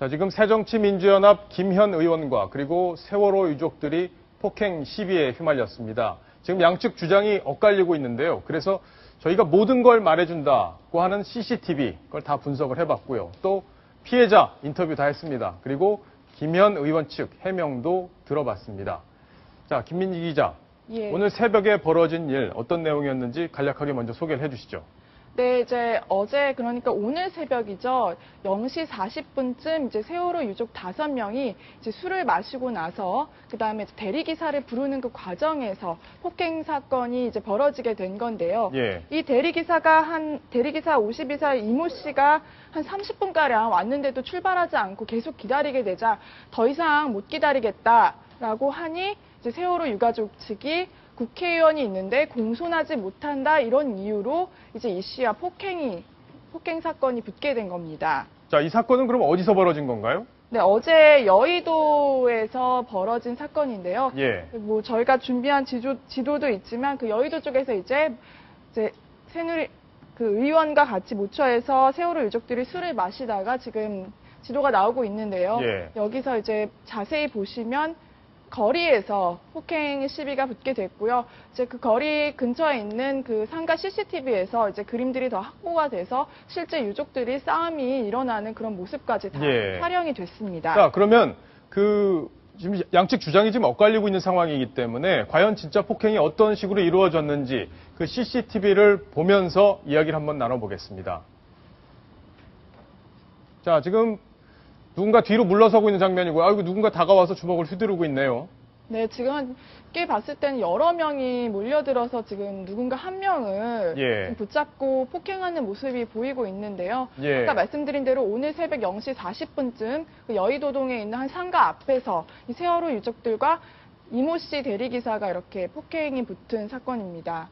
자, 지금 새정치민주연합 김현 의원과 그리고 세월호 유족들이 폭행 시비에 휘말렸습니다. 지금 양측 주장이 엇갈리고 있는데요. 그래서 저희가 모든 걸 말해준다고 하는 CCTV, 그걸 다 분석을 해봤고요. 또 피해자 인터뷰 다 했습니다. 그리고 김현 의원 측 해명도 들어봤습니다. 자, 김민지 기자, 예. 오늘 새벽에 벌어진 일 어떤 내용이었는지 간략하게 먼저 소개를 해주시죠. 네, 이제 어제 그러니까 오늘 새벽이죠. 0시 40분쯤 이제 세월호 유족 5명이 이제 술을 마시고 나서 그다음에 대리기사를 부르는 그 과정에서 폭행 사건이 이제 벌어지게 된 건데요. 예. 이 대리기사 52살 이모 씨가 한 30분가량 왔는데도 출발하지 않고 계속 기다리게 되자 더 이상 못 기다리겠다라고 하니 이제 세월호 유가족 측이 국회의원이 있는데 공손하지 못한다 이런 이유로 이제 이 씨와 폭행 사건이 붙게 된 겁니다. 자, 이 사건은 그럼 어디서 벌어진 건가요? 네, 어제 여의도에서 벌어진 사건인데요. 예. 뭐 저희가 준비한 지도도 있지만 그 여의도 쪽에서 이제 그 의원과 같이 모처에서 세월호 유족들이 술을 마시다가 지금 지도가 나오고 있는데요. 예. 여기서 이제 자세히 보시면 거리에서 폭행 시비가 붙게 됐고요. 이제 그 거리 근처에 있는 그 상가 CCTV에서 이제 그림들이 더 확보가 돼서 실제 유족들이 싸움이 일어나는 그런 모습까지 다 예. 촬영이 됐습니다. 자, 그러면 지금 양측 주장이 지금 엇갈리고 있는 상황이기 때문에 과연 진짜 폭행이 어떤 식으로 이루어졌는지 그 CCTV를 보면서 이야기를 한번 나눠보겠습니다. 자, 지금 누군가 뒤로 물러서고 있는 장면이고요. 아이고, 누군가 다가와서 주먹을 휘두르고 있네요. 네, 지금 꽤 봤을 때는 여러 명이 몰려들어서 지금 누군가 한 명을 예. 붙잡고 폭행하는 모습이 보이고 있는데요. 예. 아까 말씀드린 대로 오늘 새벽 0시 40분쯤 그 여의도동에 있는 한 상가 앞에서 이 세월호 유족들과 이모 씨 대리기사가 이렇게 폭행이 붙은 사건입니다.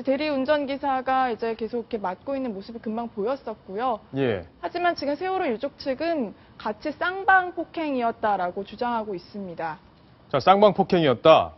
대리운전기사가 이제 계속 이렇게 맞고 있는 모습이 금방 보였었고요. 예. 하지만 지금 세월호 유족 측은 같이 쌍방 폭행이었다라고 주장하고 있습니다. 자, 쌍방 폭행이었다.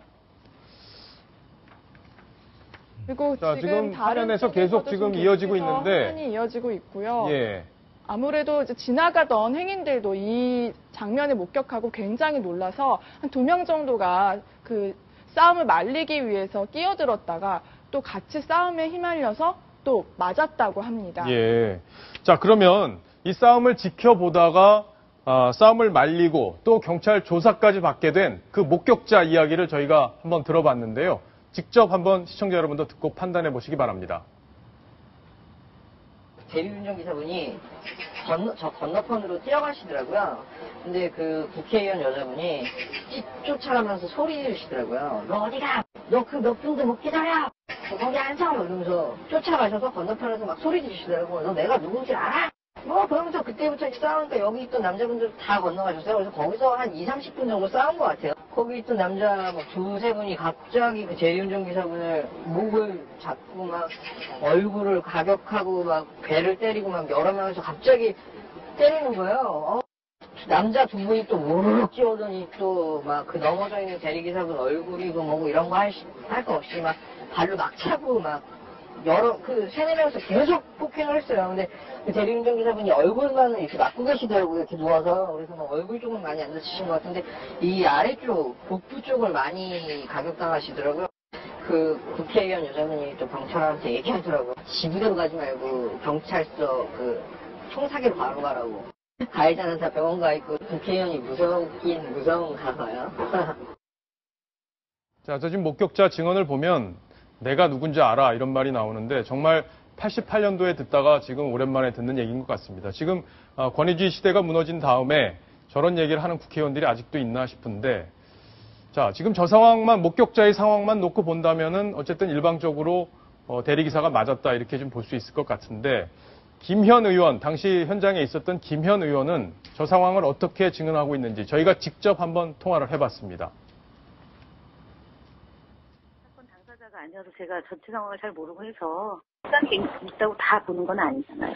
그리고 자, 지금 다른 화면에서 계속 지금 이어지고 있는데 화면이 이어지고 있고요. 예. 아무래도 이제 지나가던 행인들도 이 장면을 목격하고 굉장히 놀라서 한 2명 정도가 그 싸움을 말리기 위해서 끼어들었다가 또 같이 싸움에 휘말려서 또 맞았다고 합니다. 예. 자, 그러면 이 싸움을 지켜보다가 싸움을 말리고 또 경찰 조사까지 받게 된 그 목격자 이야기를 저희가 한번 들어봤는데요. 직접 한번 시청자 여러분도 듣고 판단해 보시기 바랍니다. 대리운전기사분이 저 건너편으로 뛰어가시더라고요. 근데 그 국회의원 여자분이 쫓아가면서 소리 지르시더라고요. 너 어디가? 너 그 몇 분도 못 기다려! 거기 앉아! 이러면서 쫓아가셔서 건너편에서 막 소리 지르시더라고요. 너 내가 누군지 알아? 그러면서 그때부터 싸우니까 여기 있던 남자분들 다 건너가셨어요. 그래서 거기서 한 20-30분 정도 싸운 것 같아요. 거기 있던 남자 막 2-3분이 갑자기 그 대리운전기사분을 목을 잡고 막 얼굴을 가격하고 막 배를 때리고 막 여러 명이서 갑자기 때리는 거예요. 남자 2분이 또 우르르 뛰어오더니 또 막 그 넘어져 있는 대리기사분 얼굴이고 뭐고 이런 거 할 거 없이 막 발로 막 차고 막 그 3-4명에서 계속 폭행을 했어요. 근데 그 대리운전기사분이 얼굴만은 이렇게 맞고 계시더라고요. 이렇게 누워서. 그래서 막 얼굴 쪽은 많이 안 다치신 것 같은데 이 아래쪽, 복부 쪽을 많이 가격당하시더라고요. 그 국회의원 여자분이 또 경찰한테 얘기하더라고요. 지부대로 가지 말고 경찰서 그 총사기로 바로 가라고. 가해자는 다 병원 가 있고 국회의원이 무섭긴 무서운가 봐요. 자, 저 지금 목격자 증언을 보면 내가 누군지 알아 이런 말이 나오는데 정말 88년도에 듣다가 지금 오랜만에 듣는 얘기인 것 같습니다. 지금 권위주의 시대가 무너진 다음에 저런 얘기를 하는 국회의원들이 아직도 있나 싶은데 자, 지금 저 상황만 목격자의 상황만 놓고 본다면은 어쨌든 일방적으로 대리기사가 맞았다 이렇게 좀 볼 수 있을 것 같은데 김현 의원, 당시 현장에 있었던 김현 의원은 저 상황을 어떻게 증언하고 있는지 저희가 직접 한번 통화를 해봤습니다. 사건 당사자가 아니어서 제가 전체 상황을 잘 모르고 해서 다른 게 있다고 다 보는 건 아니잖아요.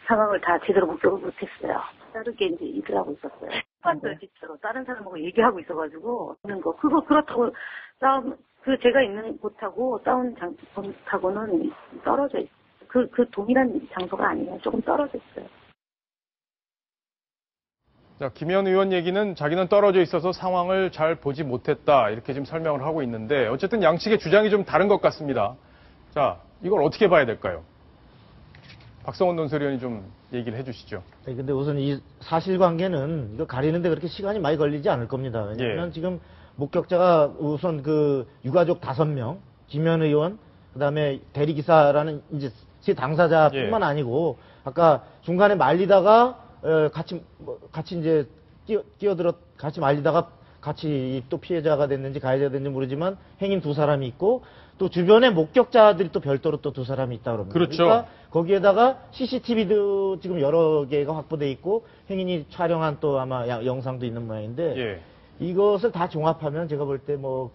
상황을 다 제대로 목격을 못했어요. 다른 게 이제 일을 하고 있었어요. 시간도 진짜로 다른 사람하고 얘기하고 있어가지고 하는 거 그거 그렇다고 싸움 제가 있는 곳하고 싸운 곳하고는 떨어져 있어요. 그 동일한 장소가 아니에요. 조금 떨어져 있어요. 자, 김현 의원 얘기는 자기는 떨어져 있어서 상황을 잘 보지 못했다 이렇게 지금 설명을 하고 있는데 어쨌든 양측의 주장이 좀 다른 것 같습니다. 자, 이걸 어떻게 봐야 될까요? 박성원 논설위원이 좀 얘기를 해주시죠. 네, 근데 우선 이 사실관계는 이거 가리는데 그렇게 시간이 많이 걸리지 않을 겁니다. 왜냐하면 예. 지금 목격자가 우선 그 유가족 5명, 김현 의원, 그다음에 대리기사라는 이제 제 당사자뿐만 예. 아니고 아까 중간에 말리다가 같이 이제 끼어들어 같이 말리다가 같이 또 피해자가 됐는지 가해자가 됐는지 모르지만 행인 2사람이 있고 또 주변에 목격자들이 또 별도로 또 2사람이 있다 그럽니다. 그렇죠. 그러니까 거기에다가 CCTV도 지금 여러 개가 확보돼 있고 행인이 촬영한 또 아마 영상도 있는 모양인데 예. 이것을 다 종합하면 제가 볼 때 뭐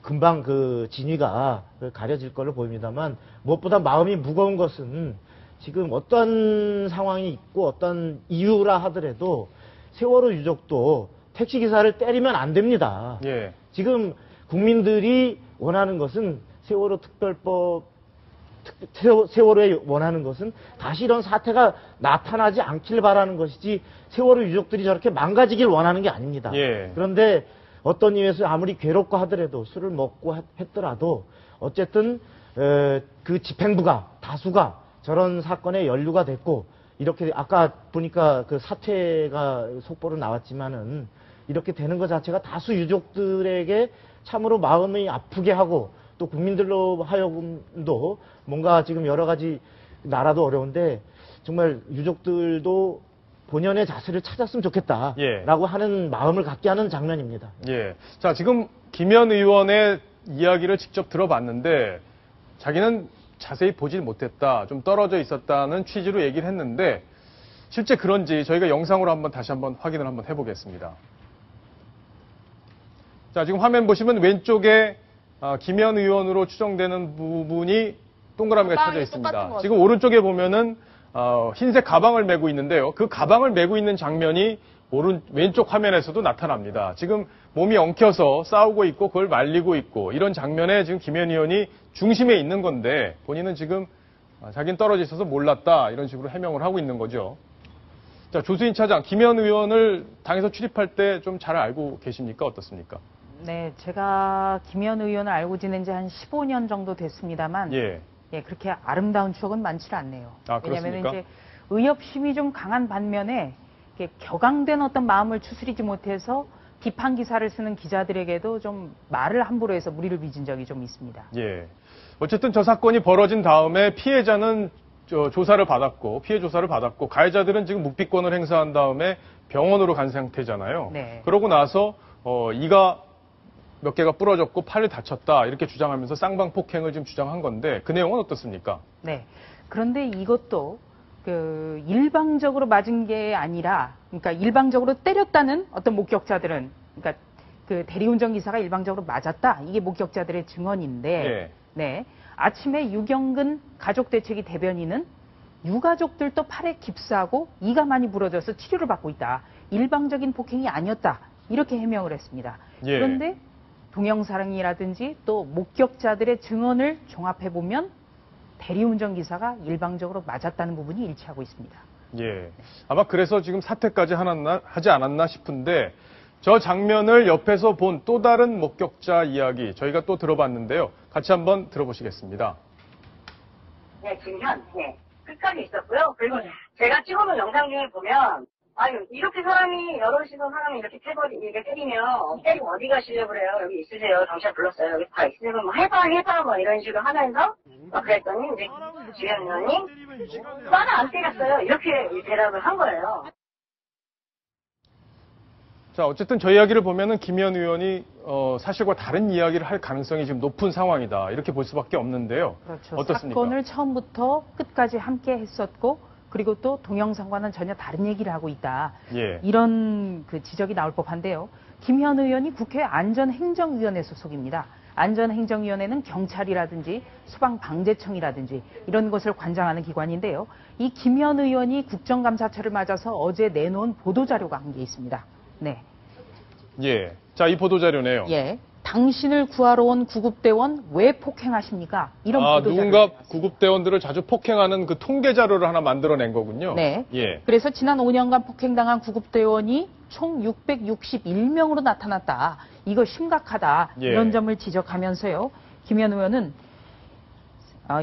금방 그 진위가 가려질 걸로 보입니다만 무엇보다 마음이 무거운 것은 지금 어떤 상황이 있고 어떤 이유라 하더라도 세월호 유족도 택시기사를 때리면 안 됩니다. 예. 지금 국민들이 원하는 것은 세월호 특별법, 세월호에 원하는 것은 다시 이런 사태가 나타나지 않길 바라는 것이지 세월호 유족들이 저렇게 망가지길 원하는 게 아닙니다. 예. 그런데 어떤 이유에서 아무리 괴롭고 하더라도 술을 먹고 했더라도 어쨌든 그 집행부가 다수가 저런 사건에 연루가 됐고 이렇게 아까 보니까 그 사퇴가 속보로 나왔지만은 이렇게 되는 것 자체가 다수 유족들에게 참으로 마음이 아프게 하고 또 국민들로 하여금도 뭔가 지금 여러 가지 나라도 어려운데 정말 유족들도 본연의 자세를 찾았으면 좋겠다라고 예. 하는 마음을 갖게 하는 장면입니다. 예. 자, 지금 김현 의원의 이야기를 직접 들어봤는데 자기는 자세히 보질 못했다, 좀 떨어져 있었다는 취지로 얘기를 했는데 실제 그런지 저희가 영상으로 다시 한번 확인을 한번 해보겠습니다. 자, 지금 화면 보시면 왼쪽에 김현 의원으로 추정되는 부분이 동그라미가 가방이 쳐져 있습니다. 똑같은 것 지금 오른쪽에 보면은 흰색 가방을 메고 있는데요. 그 가방을 메고 있는 장면이 왼쪽 화면에서도 나타납니다. 지금 몸이 엉켜서 싸우고 있고 그걸 말리고 있고 이런 장면에 지금 김현 의원이 중심에 있는 건데 본인은 지금 자기는 떨어져 있어서 몰랐다 이런 식으로 해명을 하고 있는 거죠. 자, 조수인 차장, 김현 의원을 당에서 출입할 때 좀 잘 알고 계십니까? 어떻습니까? 네, 제가 김현 의원을 알고 지낸 지 한 15년 정도 됐습니다만 예. 예, 그렇게 아름다운 추억은 많지 않네요. 아, 왜냐하면 그렇습니까? 이제 의협심이 좀 강한 반면에 이렇게 격앙된 어떤 마음을 추스리지 못해서 비판 기사를 쓰는 기자들에게도 좀 말을 함부로 해서 무리를 빚은 적이 좀 있습니다. 예. 어쨌든 저 사건이 벌어진 다음에 피해자는 조사를 받았고 피해 조사를 받았고 가해자들은 지금 묵비권을 행사한 다음에 병원으로 간 상태잖아요. 네. 그러고 나서 이가 몇 개가 부러졌고 팔이 다쳤다 이렇게 주장하면서 쌍방폭행을 지금 주장한 건데 그 내용은 어떻습니까? 네. 그런데 이것도 그 일방적으로 맞은 게 아니라, 그러니까 일방적으로 때렸다는 어떤 목격자들은, 그러니까 그 대리운전 기사가 일방적으로 맞았다. 이게 목격자들의 증언인데, 예. 네. 아침에 유경근 가족대책위 대변인은 유가족들도 팔에 깁스하고 이가 많이 부러져서 치료를 받고 있다. 일방적인 폭행이 아니었다. 이렇게 해명을 했습니다. 예. 그런데 동영상이라든지 또 목격자들의 증언을 종합해보면 대리운전 기사가 일방적으로 맞았다는 부분이 일치하고 있습니다. 예. 아마 그래서 지금 사퇴까지 하지 않았나 싶은데 저 장면을 옆에서 본 또 다른 목격자 이야기 저희가 또 들어봤는데요. 같이 한번 들어보시겠습니다. 네, 김현, 네. 끝까지 있었고요. 그리고 제가 찍어놓은 영상 중에 보면, 아유, 이렇게 사람이, 여럿이서 사람이 이렇게 이렇게 때리면, 때리고 어디 가시려고 그래요? 여기 있으세요. 경찰 불렀어요. 여기 다 있으면 뭐 해봐, 뭐 이런 식으로 하면서, 그랬더니, 이제, 주현 의원이, 나는 안 때렸어요. 이렇게 대답을 한 거예요. 자, 어쨌든 저 이야기를 보면은 김현 의원이 사실과 다른 이야기를 할 가능성이 지금 높은 상황이다. 이렇게 볼 수밖에 없는데요. 그렇죠. 어떻습니까? 사건을 처음부터 끝까지 함께 했었고, 그리고 또 동영상과는 전혀 다른 얘기를 하고 있다. 예. 이런 그 지적이 나올 법한데요. 김현 의원이 국회 안전행정위원회 소속입니다. 안전행정위원회는 경찰이라든지 소방방재청이라든지 이런 것을 관장하는 기관인데요. 이 김현 의원이 국정감사처를 맞아서 어제 내놓은 보도자료가 한 게 있습니다. 네. 예. 자, 이 보도자료네요. 예. 당신을 구하러 온 구급대원 왜 폭행하십니까? 이런 보도자료. 누군가 구급대원들을 자주 폭행하는 그 통계 자료를 하나 만들어낸 거군요. 네. 예. 그래서 지난 5년간 폭행당한 구급대원이 총 661명으로 나타났다. 이거 심각하다. 예. 이런 점을 지적하면서요. 김현 의원은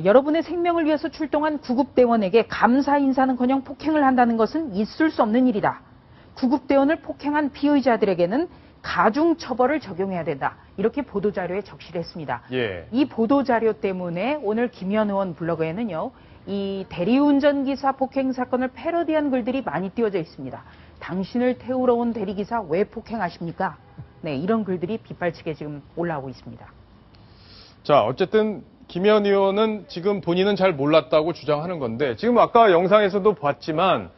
여러분의 생명을 위해서 출동한 구급대원에게 감사 인사는커녕 폭행을 한다는 것은 있을 수 없는 일이다. 구급대원을 폭행한 피의자들에게는 가중처벌을 적용해야 된다. 이렇게 보도자료에 적시를 했습니다. 예. 이 보도자료 때문에 오늘 김현 의원 블로그에는요. 이 대리운전기사 폭행 사건을 패러디한 글들이 많이 띄워져 있습니다. 당신을 태우러 온 대리기사 왜 폭행하십니까? 네, 이런 글들이 빗발치게 지금 올라오고 있습니다. 자, 어쨌든 김현 의원은 지금 본인은 잘 몰랐다고 주장하는 건데 지금 아까 영상에서도 봤지만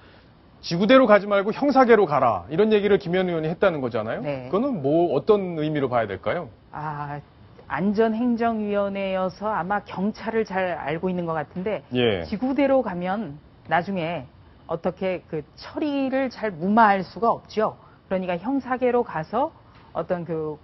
지구대로 가지 말고 형사계로 가라. 이런 얘기를 김현 의원이 했다는 거잖아요. 네. 그거는 뭐 어떤 의미로 봐야 될까요? 안전행정위원회여서 아마 경찰을 잘 알고 있는 것 같은데 예. 지구대로 가면 나중에 어떻게 그 처리를 잘 무마할 수가 없죠. 그러니까 형사계로 가서 어떤 그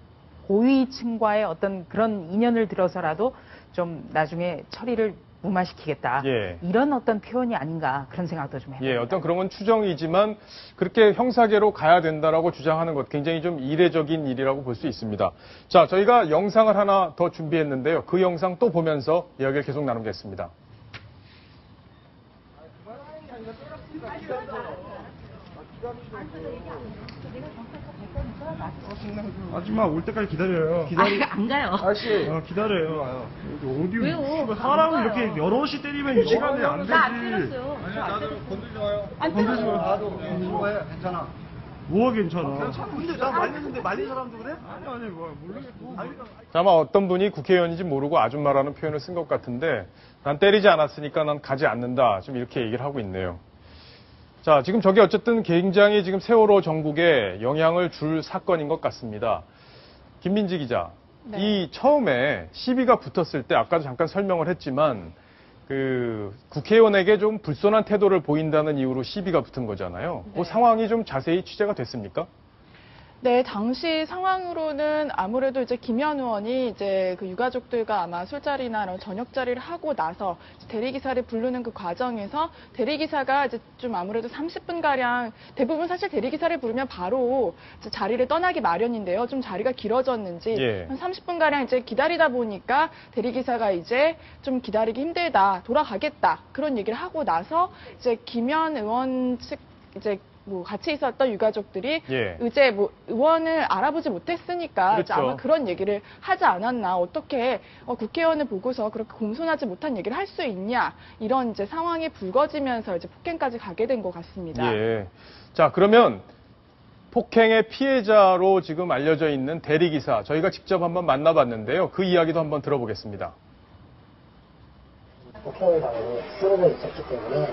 고위층과의 어떤 그런 인연을 들어서라도 좀 나중에 처리를 무마시키겠다. 예. 이런 어떤 표현이 아닌가 그런 생각도 좀 해봅니다. 예, 어떤 그런 건 추정이지만 그렇게 형사계로 가야 된다라고 주장하는 것 굉장히 좀 이례적인 일이라고 볼 수 있습니다. 자, 저희가 영상을 하나 더 준비했는데요. 그 영상 또 보면서 이야기를 계속 나누겠습니다. 아줌마 올 때까지 기다려요. 안 가요. 아저씨. 기다려요. 어디 왜요? 사람을 이렇게 여럿이 때리면 이 시간에 안 되지. 안 때렸어요. 아니 나도 건들지 마요. 안 때렸어요. 나도 뭐해 괜찮아. 뭐가 괜찮아? 근데 나 말렸는데 말린 사람도 그래? 아니 뭐 모르겠고. 아마 어떤 분이 국회의원인지 모르고 아줌마라는 표현을 쓴 것 같은데 난 때리지 않았으니까 난 가지 않는다. 좀 이렇게 얘기를 하고 있네요. 자, 지금 저게 어쨌든 굉장히 지금 세월호 전국에 영향을 줄 사건인 것 같습니다. 김민지 기자, 네. 이 처음에 시비가 붙었을 때 아까도 잠깐 설명을 했지만 그 국회의원에게 좀 불손한 태도를 보인다는 이유로 시비가 붙은 거잖아요. 그 네. 상황이 좀 자세히 취재가 됐습니까? 네, 당시 상황으로는 아무래도 이제 김현 의원이 이제 그 유가족들과 아마 술자리나 이런 저녁 자리를 하고 나서 대리기사를 부르는 그 과정에서 대리기사가 이제 좀 아무래도 30분가량 대부분 사실 대리기사를 부르면 바로 이제 자리를 떠나기 마련인데요. 좀 자리가 길어졌는지 예. 한 30분가량 이제 기다리다 보니까 대리기사가 이제 좀 기다리기 힘들다, 돌아가겠다 그런 얘기를 하고 나서 이제 김현 의원 측 이제 뭐 같이 있었던 유가족들이 예. 이제 뭐 의원을 알아보지 못했으니까 이제 그렇죠. 아마 그런 얘기를 하지 않았나 어떻게 국회의원을 보고서 그렇게 공손하지 못한 얘기를 할 수 있냐 이런 이제 상황이 불거지면서 이제 폭행까지 가게 된 것 같습니다. 예. 자, 그러면 폭행의 피해자로 지금 알려져 있는 대리기사 저희가 직접 한번 만나봤는데요. 그 이야기도 한번 들어보겠습니다. 폭행을 당하고 쓰러져 있었기 때문에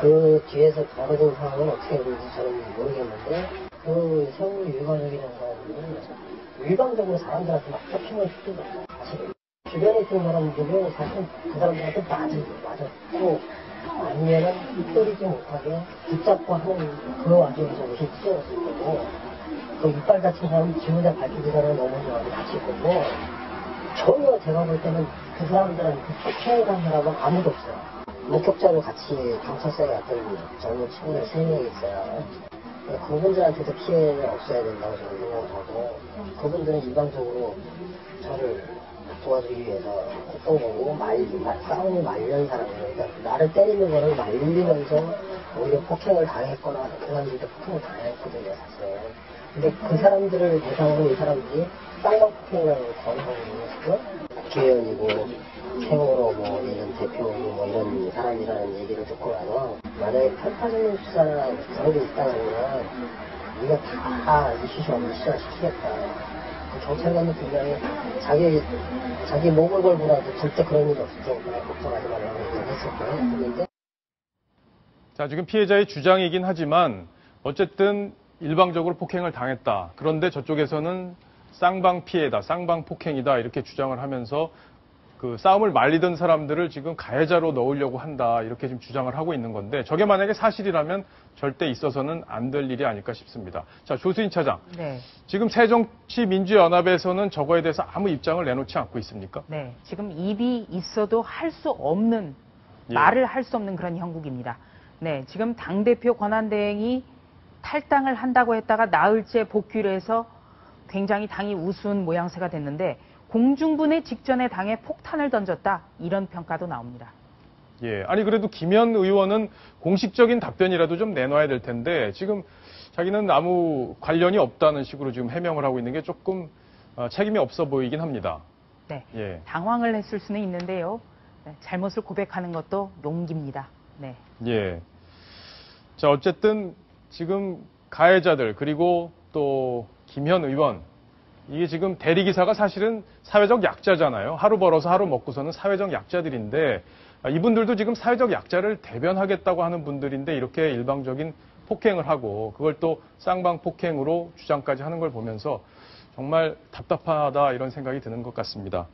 그 뒤에서 벌어진 상황은 어떻게 되는지 저는 모르겠는데 그 세월호 유가족이라는 사람들은 일방적으로 사람들한테 막 폭행을 시키거든요. 사실은 주변에 있던 사람들은 사실 그 사람들한테 맞았고 아니면은 때리지 못하게 붙잡고 하는 그 와중에서 옷이 찢어졌을 거고 그 이빨 다친 사람은 지문에 밝히기 전에 넘어진 사람이 다칠 거고 전혀 제가 볼 때는 그 사람들은 그 폭행을 한 사람은 아무도 없어요. 목격자로 같이 경찰서에 갔던 젊은 친구들 3명이 있어요. 그분들한테도 피해가 없어야 된다고 저는 생각을 하고 그분들은 일방적으로 저를 도와주기 위해서 했던 거고 싸움이 말리는 사람이에요. 그러니까 나를 때리는 거를 말리면서 오히려 폭행을 당했거나 그 사람들도 폭행을 당했거든요 사실. 근데 그 사람들을 대상으로 이 사람들이 쌍방폭행이라고 거론하고 있는 것이고 국회의원이고 세월호 뭐 이런 대표고 뭐 이런 사람이라는 얘기를 듣고 나서 만약에 편파적인 수사나 그런 게 있다면 이거 다 이슈화 시키겠다. 그 경찰관도 분명히 자기 몸을 걸고라도 절대 그런 일이 없을 테니까 걱정하지 말라고 했을 거예요. 했는데 자, 지금 피해자의 주장이긴 하지만 어쨌든 일방적으로 폭행을 당했다. 그런데 저쪽에서는 쌍방 피해다, 쌍방 폭행이다 이렇게 주장을 하면서 그 싸움을 말리던 사람들을 지금 가해자로 넣으려고 한다 이렇게 지금 주장을 하고 있는 건데 저게 만약에 사실이라면 절대 있어서는 안 될 일이 아닐까 싶습니다. 자, 조수인 차장. 네. 지금 새정치민주연합에서는 저거에 대해서 아무 입장을 내놓지 않고 있습니까? 네. 지금 입이 있어도 할 수 없는, 예. 말을 할 수 없는 그런 형국입니다. 네. 지금 당대표 권한대행이 탈당을 한다고 했다가 나흘째 복귀를 해서 굉장히 당이 우스운 모양새가 됐는데 공중분해 직전에 당에 폭탄을 던졌다. 이런 평가도 나옵니다. 예. 아니, 그래도 김현 의원은 공식적인 답변이라도 좀 내놔야 될 텐데 지금 자기는 아무 관련이 없다는 식으로 지금 해명을 하고 있는 게 조금 책임이 없어 보이긴 합니다. 네. 예. 당황을 했을 수는 있는데요. 네, 잘못을 고백하는 것도 용기입니다. 네. 예. 자, 어쨌든 지금 가해자들 그리고 또 김현 의원 이게 지금 대리기사가 사실은 사회적 약자잖아요. 하루 벌어서 하루 먹고서는 사회적 약자들인데 이분들도 지금 사회적 약자를 대변하겠다고 하는 분들인데 이렇게 일방적인 폭행을 하고 그걸 또 쌍방 폭행으로 주장까지 하는 걸 보면서 정말 답답하다 이런 생각이 드는 것 같습니다.